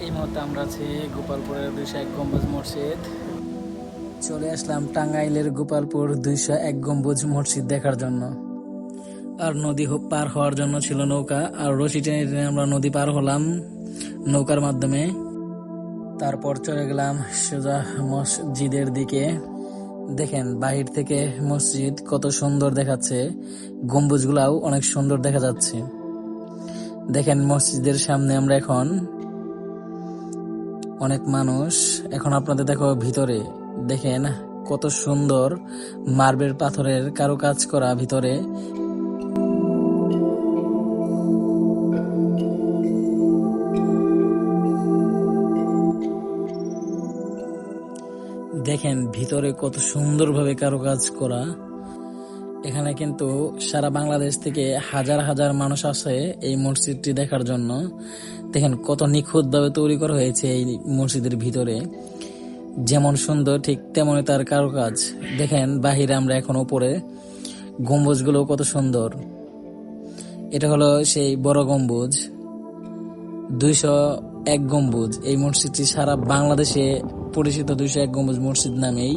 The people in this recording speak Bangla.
এই মুহূর্তে আমরা আছি গোপালপুরের 201 গম্বুজ মসজিদ। চলে আসলাম টাঙ্গাইলের গোপালপুর 201 গম্বুজ মসজিদ দেখার জন্য। আর নদী পার হওয়ার জন্য ছিল নৌকা, আর রশি টেনে টেনে আমরা নদী পার হলাম নৌকার মাধ্যমে। তারপর চলে গেলাম সোজা মসজিদের দিকে। দেখেন বাহির থেকে মসজিদ কত সুন্দর দেখাচ্ছে, গম্বুজগুলাও অনেক সুন্দর দেখা যাচ্ছে। দেখেন মসজিদের সামনে আমরা এখন, অনেক মানুষ। এখন আপনাদের দেখো ভিতরে, দেখেন কত সুন্দর মার্বেল পাথরের কারুকাজ করা ভিতরে। দেখেন ভিতরে কত সুন্দরভাবে কারুকাজ করা। এখানে কিন্তু সারা বাংলাদেশ থেকে হাজার হাজার মানুষ আসে এই মসজিদটি দেখার জন্য। দেখেন কত নিখুঁতভাবে তৈরি করা হয়েছে এই মসজিদের ভিতরে, যেমন সুন্দর ঠিক তেমনই তার কারুকাজ। দেখেন বাহিরে আমরা এখন উপরে, গম্বুজগুলো কত সুন্দর। এটা হলো সেই বড় গম্বুজ, 201 গম্বুজ। এই মসজিদটি সারা বাংলাদেশে পরিচিত 201 গম্বুজ মসজিদ নামেই।